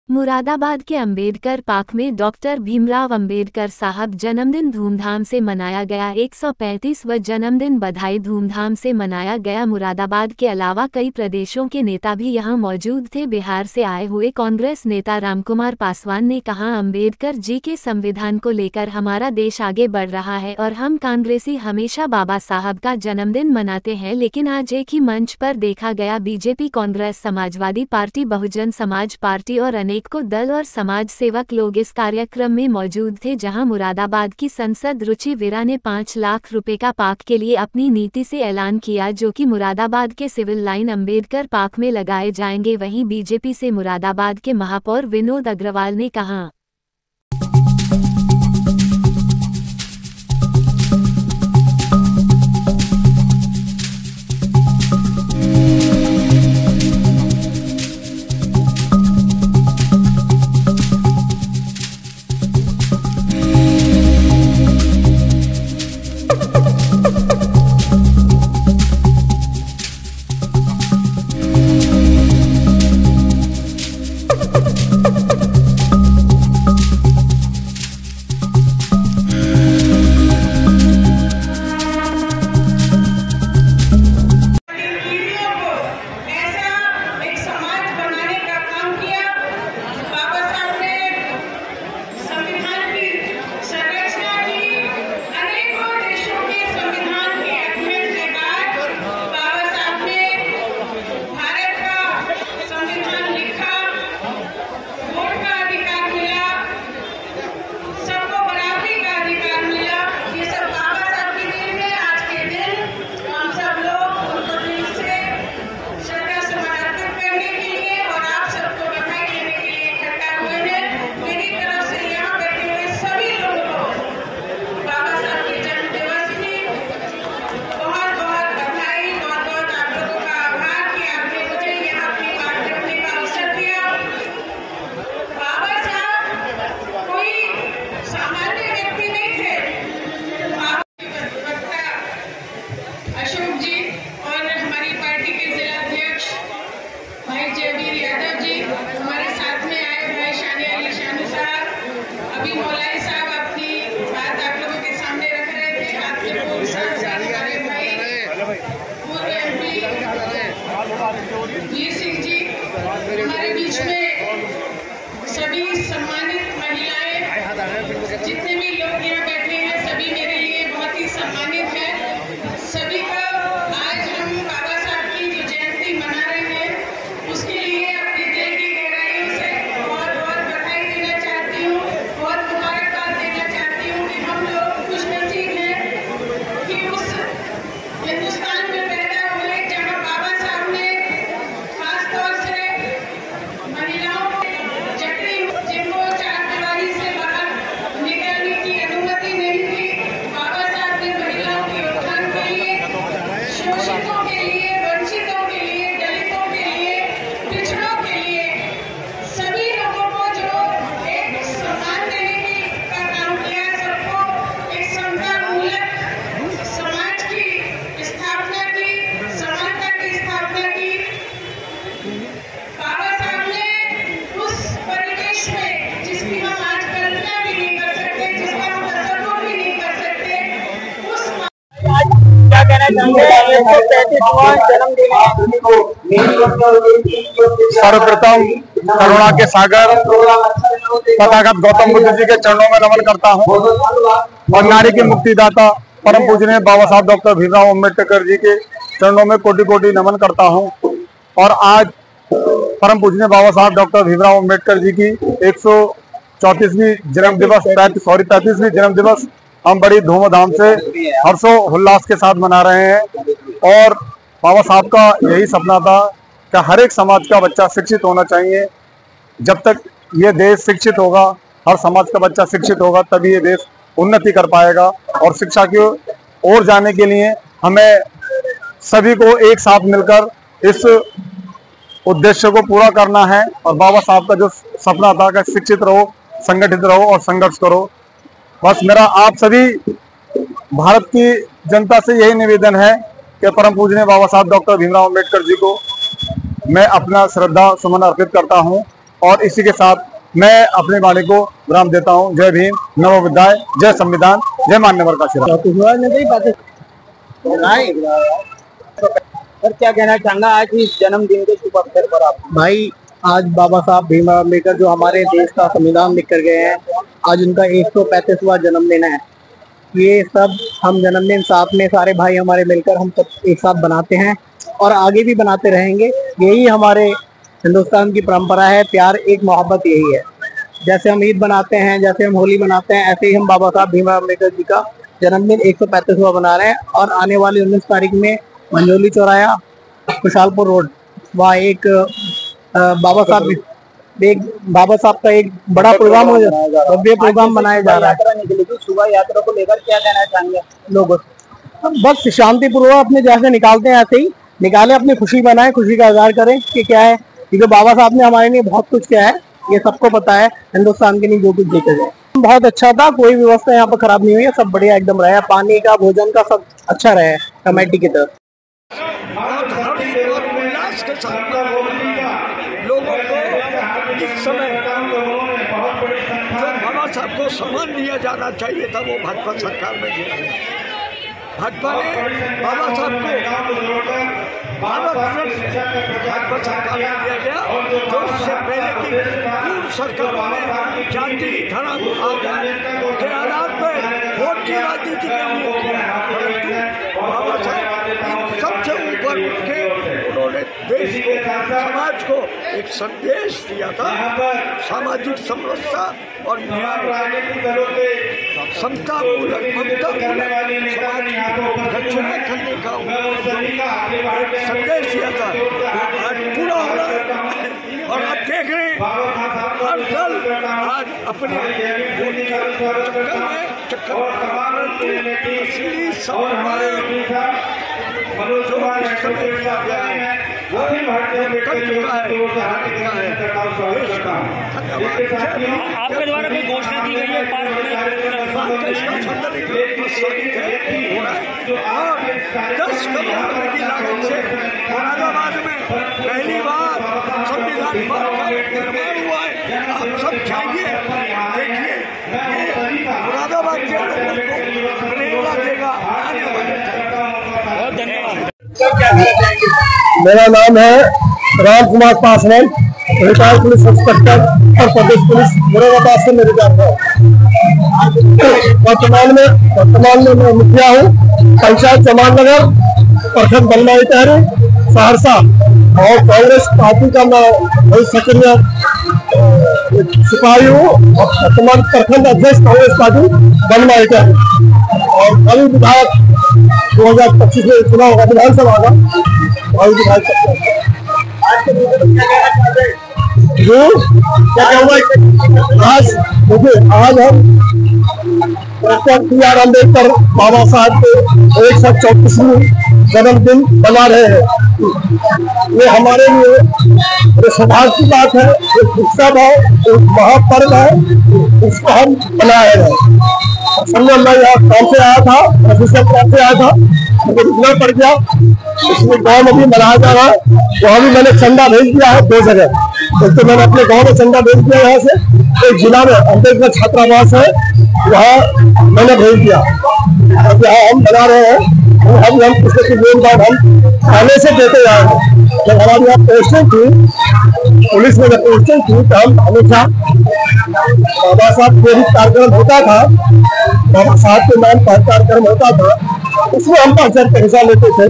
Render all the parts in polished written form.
मुरादाबाद के अंबेडकर पार्क में डॉक्टर भीमराव अंबेडकर साहब जन्मदिन धूमधाम से मनाया गया। 135वां जन्मदिन बधाई धूमधाम से मनाया गया। मुरादाबाद के अलावा कई प्रदेशों के नेता भी यहां मौजूद थे। बिहार से आए हुए कांग्रेस नेता रामकुमार पासवान ने कहा, अंबेडकर जी के संविधान को लेकर हमारा देश आगे बढ़ रहा है और हम कांग्रेसी हमेशा बाबा साहब का जन्मदिन मनाते हैं, लेकिन आज एक ही मंच पर देखा गया BJP, Congress, Samajwadi party, Bahujan Samaj party और को दल और समाज सेवक लोग इस कार्यक्रम में मौजूद थे, जहां मुरादाबाद की सांसद रुचि वीरा ने 5 लाख रुपए का पार्क के लिए अपनी नीति से ऐलान किया, जो कि मुरादाबाद के सिविल लाइन अंबेडकर पार्क में लगाए जाएंगे। वहीं बीजेपी से मुरादाबाद के महापौर विनोद अग्रवाल ने कहा, वीर सिंह जी हमारे बीच में, सभी सम्मानित महिलाएं, जितने भी लोग यहाँ बैठे हैं, सभी मेरे लिए बहुत ही सम्मानित है। सभी का आज हम बाबा साहब की जो जयंती मना रहे हैं, उसके लिए अपनी दिल की गहराइयों से बहुत बहुत बधाई देना चाहती हूँ, बहुत मुबारकबाद देना चाहती हूँ कि हम लोग खुशनसीब हैं कि उस हिंदुस्तान में पैदा हुए जहाँ बाबा साहब ने खासतौर से महिलाओं को जकड़ी, जिनको चारदीवारी से बाहर निकलने की अनुमति नहीं थी, बाबा साहब ने महिलाओं के उत्थान के लिए, शोषितों के लिए, वंचितों के लिए, दलितों के लिए, पिछड़ों के लिए, सभी लोगों को जो एक सम्मान देने का काम किया, सबको एक समतामूलक समाज की स्थापना की, समानता की स्थापना की। बाबा साहब ने उस परिवेश में, जिसकी हम आज कल्पना भी नहीं कर सकते, जिसका हम तसव्वुर भी नहीं कर सकते, उस क्या कहना चाहेंगे? 135वां जन्मदिन। सर्वप्रथम करुणा के सागर तथागत गौतम बुद्ध जी के चरणों में नमन करता हूँ और नारी के मुक्तिदाता परम पूजनीय बाबा साहब डॉक्टर भीमराव अम्बेडकर जी के चरणों में कोटि कोटि नमन करता हूँ। और आज परम पूजनीय बाबा साहब डॉक्टर भीमराव अम्बेडकर जी की 134वीं जन्म दिवस 35वीं जन्म दिवस हम बड़ी धूमधाम से हर्षोल्लास के साथ मना रहे हैं। और बाबा साहब का यही सपना था कि हर एक समाज का बच्चा शिक्षित होना चाहिए। जब तक ये देश शिक्षित होगा, हर समाज का बच्चा शिक्षित होगा, तभी ये देश उन्नति कर पाएगा। और शिक्षा की ओर जाने के लिए हमें सभी को एक साथ मिलकर इस उद्देश्य को पूरा करना है। और बाबा साहब का जो सपना था कि शिक्षित रहो, संगठित रहो और संघर्ष करो, बस मेरा आप सभी भारत की जनता से यही निवेदन है कि परम पूजनीय बाबा साहब डॉक्टर भीमराव अम्बेडकर जी को मैं अपना श्रद्धा सुमन अर्पित करता हूं और इसी के साथ मैं अपने वाणी को विराम देता हूँ। जय भीम, नमो बुद्धाय, जय संविधान, जय मान्यवर का आशीर्वाद। सर क्या कहना चाहूंगा आज इस जन्मदिन के शुभ अवसर पर आप? भाई आज बाबा साहब भीमराव अम्बेडकर जो हमारे देश का संविधान लिख कर गए हैं, आज उनका 135वां जन्मदिन है। ये सब हम जन्मदिन साथ में सारे भाई हमारे मिलकर हम सब एक साथ बनाते हैं और आगे भी बनाते रहेंगे। यही हमारे हिंदुस्तान की परंपरा है, प्यार एक मोहब्बत यही है। जैसे हम ईद बनाते हैं, जैसे हम होली मनाते हैं, ऐसे ही हम बाबा साहब भीमराव अम्बेडकर जी का जन्मदिन 135वां बना रहे हैं। और आने वाली 19 तारीख में मंझोली चौराया, खुशहालपुर रोड, वहाँ एक बाबा साहब का एक बड़ा प्रोग्राम हो जाएगा, भव्य प्रोग्राम बनाया जा रहा है। निकलेगी शुभ यात्रा को लेकर क्या कहना चाहेंगे लोग बस शांतिपूर्वक अपने जैसे निकालते हैं ऐसे ही निकाले, अपनी खुशी बनाए, खुशी का इजहार करें कि क्या है, क्योंकि बाबा साहब ने हमारे लिए बहुत कुछ किया है, ये सबको पता है। हिंदुस्तान के लिए जो कुछ देखा जाए बहुत अच्छा था, कोई व्यवस्था यहाँ पर खराब नहीं हुई है, सब बढ़िया एकदम रहा। पानी का, भोजन का सब अच्छा रहा है कमेटी की तरफ। उल्लास के साथ लोगों को इस समय जो बाबा साहब को सम्मान दिया जाना चाहिए था वो भाजपा सरकार में दिया गया। भाजपा ने बाबा साहब को भारत भाजपा सरकार में दिया गया, जो इससे पहले की पूर्व सरकारों में जाति धर्म के आधार पर वोट की राजनीति के लिए किया। परंतु बाबा साहब सबसे ऊपर उठ के उन्होंने देश को, समाज को एक संदेश दिया था, सामाजिक समरसता और न्याय, समता मूलक, ममता मूलक समाज की रचना करने का एक संदेश दिया था। आज पूरा हो रहा है और आप देख रहे हैं हर दल आज अपने असली जो इस समय किया गया है वो कर चुका है। आपके द्वारा कोई घोषणा की गई है पार्क में? और 10 करोड़ रुपए की लागत से मुरादाबाद में पहली बार संविधान पार्क का निर्माण हुआ है। आप सब जाइए, देखिए, ये मुरादाबाद के लोगों को प्रेरणा देगा आने वाले टाइम। बहुत धन्यवाद। मेरा नाम है Ram Kumar Paswan, retired police inspector और प्रदेश पुलिस मुरादाबाद से मेरे जाता हूँ। वर्तमान में मैं मुखिया हूँ पंचायत जमाननगर, प्रखंड बलमाई टहरी, सहरसा, और कांग्रेस पार्टी का मैं बहुत सक्रिय सिपाही हूँ। वर्तमान प्रखंड अध्यक्ष कांग्रेस पार्टी बलमाई टहरी, और अभी विधायक 2025 में चुनाव होगा विधानसभा का, और विधायक आज हम डॉक्टर B.R. अम्बेडकर बाबा साहब के 134वीं जन्मदिन मना रहे हैं। ये हमारे लिए सौभाग्य की बात है, एक उत्सव है, एक महापर्व है, इसको हम मना रहे हैं। समझो मैं यहाँ काम से आया था, ऑफिसर काम से आया था, मुझे रुकना पड़ गया, इसमें गाँव में भी मनाया जा रहा है। वहाँ भी मैंने चंदा भेज दिया है 2 जगह। एक तो मैंने अपने गांव में चंदा भेज दिया यहाँ से, एक जिला में अम्बेडकर छात्रावास है वहाँ मैंने भेज दिया। अब यहाँ हम बना रहे हैं, हम पिछले कुछ दिन बाद हम पहले से देते आए हैं। जब हमारी यहाँ पोस्टिंग थी, पुलिस में जब पोस्टिंग थी, तो हम हमेशा बाबा साहब को भी कार्यक्रम होता था, बाबा साहब के नाम पर कार्यक्रम होता था, उसमें हम 5,000 का हिस्सा लेते थे,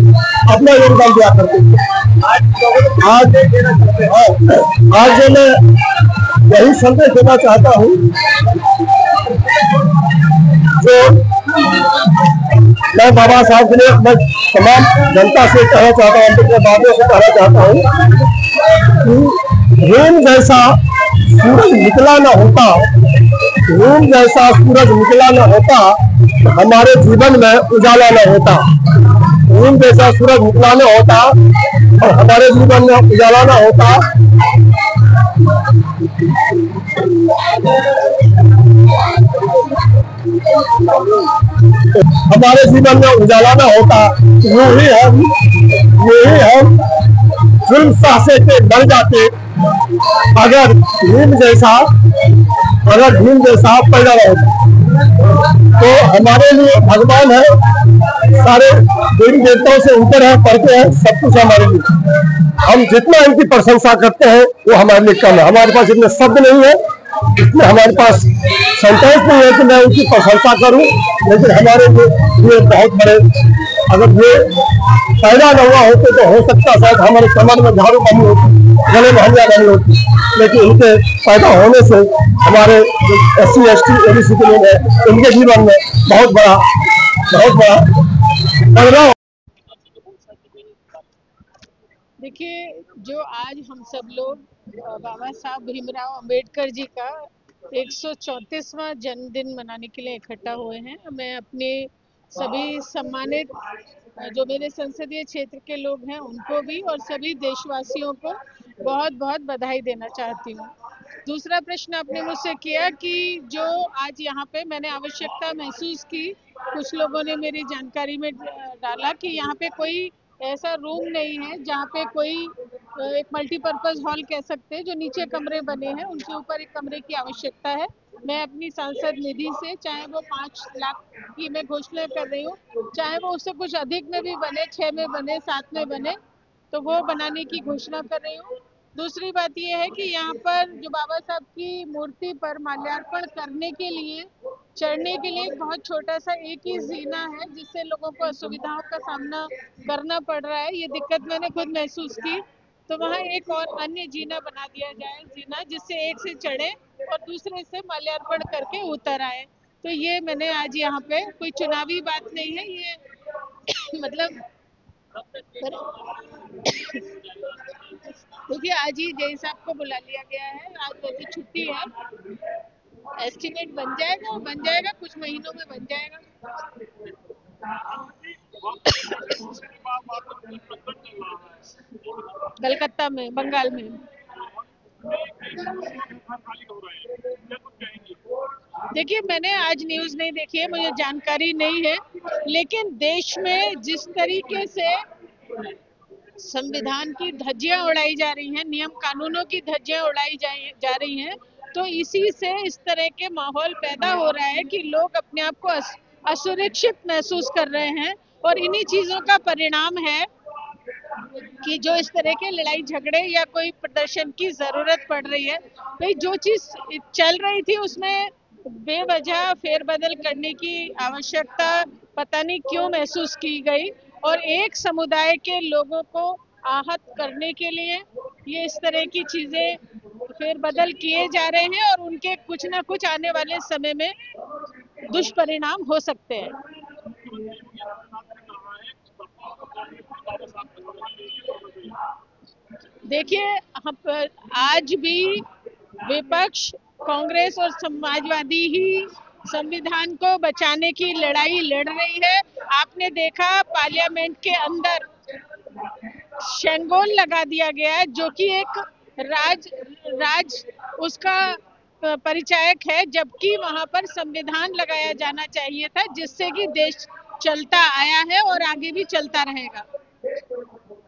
अपना योगदान दिया करते थे। आज जो मैं यही संदेश देना चाहता हूँ, जो मैं बाबा साहब के लिए मैं तमाम जनता से कहना चाहता हूँ, अम्बेडकर बाबू से कहना चाहता हूँ कि रूम जैसा सूरज निकला न होता, रूम जैसा सूरज निकला न होता, हमारे जीवन में उजाला न होता। रूम जैसा सूरज निकला न होता और हमारे जीवन में उजाला न होता, हमारे जीवन में उजाला न होता, यूं ही हम जुल्म सहसे के मर जाते, अगर भीम जैसा पैदा होता तो हमारे लिए भगवान है, सारे देवी देवताओं से ऊपर है, पढ़ते हैं, सब कुछ हमारे लिए। हम जितना इनकी प्रशंसा करते हैं वो हमारे लिए कम है। हमारे पास इतने शब्द नहीं है, इतने हमारे पास सेंटेंस नहीं है कि मैं उनकी प्रशंसा करूं, लेकिन हमारे लिए बहुत बड़े, अगर ये पैदा न हुआ होते तो हो सकता शायद हमारे कमर में झाड़ू बनी होती, गले में हलिया बनी होती, लेकिन इनके पैदा होने से हमारे SC ST OBC के लोग हैं, इनके जीवन में बहुत बड़ा बदलाव। देखिए, जो आज हम सब लोग बाबा साहब भीमराव अंबेडकर जी का 134वां जन्मदिन मनाने के लिए इकट्ठा हुए हैं, मैं अपने सभी सम्मानित जो मेरे संसदीय क्षेत्र के लोग हैं उनको भी और सभी देशवासियों को बहुत बहुत बधाई देना चाहती हूँ। दूसरा प्रश्न आपने मुझसे किया कि जो आज यहाँ पे मैंने आवश्यकता महसूस की, कुछ लोगों ने मेरी जानकारी में डाला कि यहाँ पे कोई ऐसा रूम नहीं है जहाँ पे कोई एक मल्टीपर्पज हॉल कह सकते हैं, जो नीचे कमरे बने हैं उनके ऊपर एक कमरे की आवश्यकता है। मैं अपनी सांसद निधि से, चाहे वो 5 लाख की मैं घोषणा कर रही हूँ, चाहे वो उससे कुछ अधिक में भी बने, 6 में बने, 7 में बने, तो वो बनाने की घोषणा कर रही हूँ। दूसरी बात ये है कि यहाँ पर जो बाबा साहब की मूर्ति पर माल्यार्पण करने के लिए, चढ़ने के लिए बहुत छोटा सा एक ही जीना है, जिससे लोगों को असुविधाओं का सामना करना पड़ रहा है। ये दिक्कत मैंने खुद महसूस की, तो वहाँ एक और अन्य जीना बना दिया जाए, जीना जिससे एक से चढ़े और दूसरे से माल्यार्पण करके उतर आए। तो ये मैंने आज यहाँ पे, कोई चुनावी बात नहीं है ये मतलब देखिए, आज ही जय साहब को बुला लिया गया है, आज वैसे छुट्टी है, एस्टिमेट बन जाएगा, कुछ महीनों में बन जाएगा। कलकत्ता में, बंगाल में। देखिए, मैंने आज न्यूज़ नहीं देखी है, मुझे जानकारी नहीं है, लेकिन देश में जिस तरीके से संविधान की धज्जियां उड़ाई जा रही हैं, नियम कानूनों की धज्जियां उड़ाई जा रही हैं, तो इसी से इस तरह के माहौल पैदा हो रहा है कि लोग अपने आप को असुरक्षित महसूस कर रहे हैं, और इन्हीं चीज़ों का परिणाम है कि जो इस तरह के लड़ाई झगड़े या कोई प्रदर्शन की ज़रूरत पड़ रही है। भाई, जो चीज़ चल रही थी उसमें बेवजह फेरबदल करने की आवश्यकता पता नहीं क्यों महसूस की गई, और एक समुदाय के लोगों को आहत करने के लिए ये इस तरह की चीज़ें फेरबदल किए जा रहे हैं, और उनके कुछ ना कुछ आने वाले समय में दुष्परिणाम हो सकते हैं। देखिए, आज भी विपक्ष, कांग्रेस और समाजवादी ही संविधान को बचाने की लड़ाई लड़ रही है। आपने देखा, पार्लियामेंट के अंदर शेंगोल लगा दिया गया है, जो कि एक राज उसका परिचायक है, जबकि वहां पर संविधान लगाया जाना चाहिए था, जिससे कि देश चलता आया है और आगे भी चलता रहेगा।